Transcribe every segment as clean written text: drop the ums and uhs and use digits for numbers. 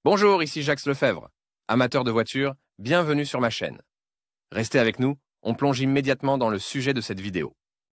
Bonjour, ici Jacques Lefebvre. Amateur de voitures, bienvenue sur ma chaîne. Restez avec nous, on plonge immédiatement dans le sujet de cette vidéo.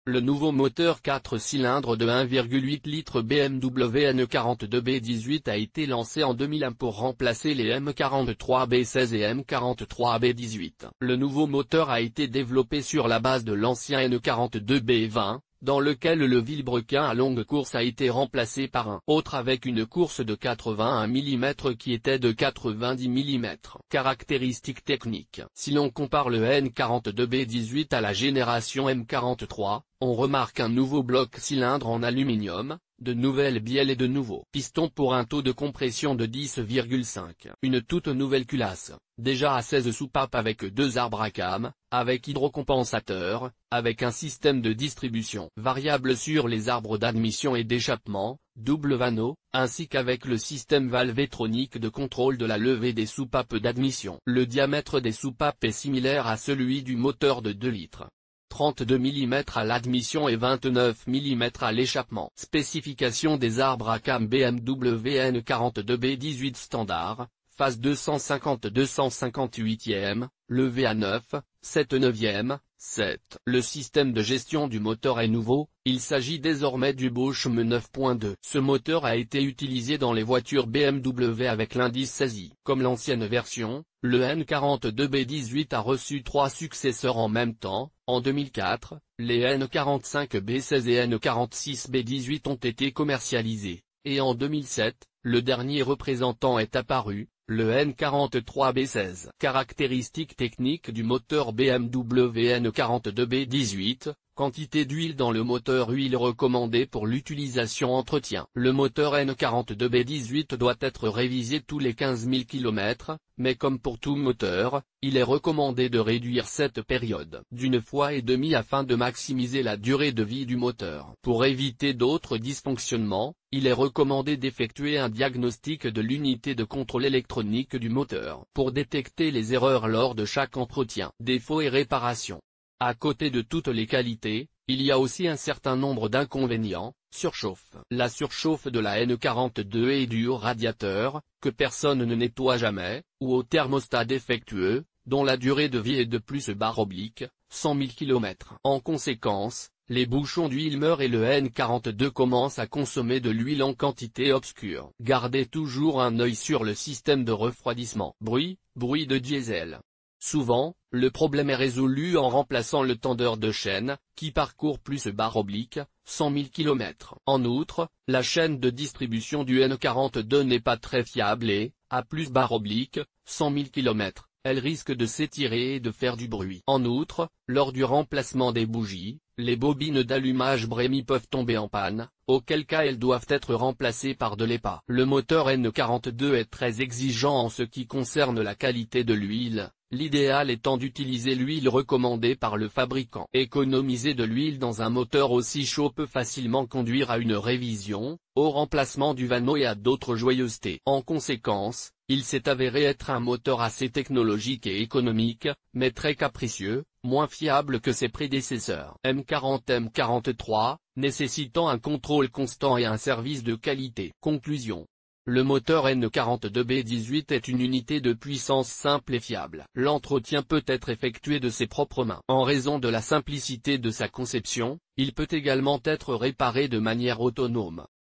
Le nouveau moteur 4 cylindres de 1,8 litres BMW N42B18 a été lancé en 2001 pour remplacer les M43B16 et M43B18. Le nouveau moteur a été développé sur la base de l'ancien N42B20, dans lequel le vilebrequin à longue course a été remplacé par un autre avec une course de 81 mm qui était de 90 mm. Caractéristiques techniques. Si l'on compare le N42B18 à la génération M43, on remarque un nouveau bloc cylindre en aluminium, de nouvelles bielles et de nouveaux pistons pour un taux de compression de 10,5. Une toute nouvelle culasse, déjà à 16 soupapes avec 2 arbres à cam, avec hydrocompensateur, avec un système de distribution variable sur les arbres d'admission et d'échappement, double vanneau, ainsi qu'avec le système valvétronique de contrôle de la levée des soupapes d'admission. Le diamètre des soupapes est similaire à celui du moteur de 2 litres. 32 mm à l'admission et 29 mm à l'échappement. Spécification des arbres à cam BMW N42B18 standard, phase 250-258e, levée à 9, 7 neuvième, 7. Le système de gestion du moteur est nouveau, il s'agit désormais du Bosch ME 9.2. Ce moteur a été utilisé dans les voitures BMW avec l'indice 16i. Comme l'ancienne version, le N42B18 a reçu 3 successeurs en même temps. En 2004, les N45B16 et N46B18 ont été commercialisés, et en 2007, le dernier représentant est apparu, le N43B16. Caractéristiques techniques du moteur BMW N42B18, quantité d'huile dans le moteur. Huile recommandée pour l'utilisation entretien. Le moteur N42B18 doit être révisé tous les 15 000 km, mais comme pour tout moteur, il est recommandé de réduire cette période d'une fois et demie afin de maximiser la durée de vie du moteur. Pour éviter d'autres dysfonctionnements, il est recommandé d'effectuer un diagnostic de l'unité de contrôle électronique du moteur pour détecter les erreurs lors de chaque entretien. Défauts et réparations. À côté de toutes les qualités, il y a aussi un certain nombre d'inconvénients. Surchauffe. La surchauffe de la N42 est due au radiateur, que personne ne nettoie jamais, ou au thermostat défectueux, dont la durée de vie est de +/- 100 000 km. En conséquence, les bouchons d'huile meurent et le N42 commence à consommer de l'huile en quantité obscure. Gardez toujours un œil sur le système de refroidissement. Bruit de diesel. Souvent, le problème est résolu en remplaçant le tendeur de chaîne, qui parcourt +/- 100 000 km. En outre, la chaîne de distribution du N42 n'est pas très fiable et, à +/- 100 000 km, elle risque de s'étirer et de faire du bruit. En outre, lors du remplacement des bougies, les bobines d'allumage Bremmy peuvent tomber en panne, auquel cas elles doivent être remplacées par de l'EPA. Le moteur N42 est très exigeant en ce qui concerne la qualité de l'huile. L'idéal étant d'utiliser l'huile recommandée par le fabricant. Économiser de l'huile dans un moteur aussi chaud peut facilement conduire à une révision, au remplacement du vanneau et à d'autres joyeusetés. En conséquence, il s'est avéré être un moteur assez technologique et économique, mais très capricieux, moins fiable que ses prédécesseurs. M40 M43, nécessitant un contrôle constant et un service de qualité. Conclusion. Le moteur N42B18 est une unité de puissance simple et fiable. L'entretien peut être effectué de ses propres mains. En raison de la simplicité de sa conception, il peut également être réparé de manière autonome.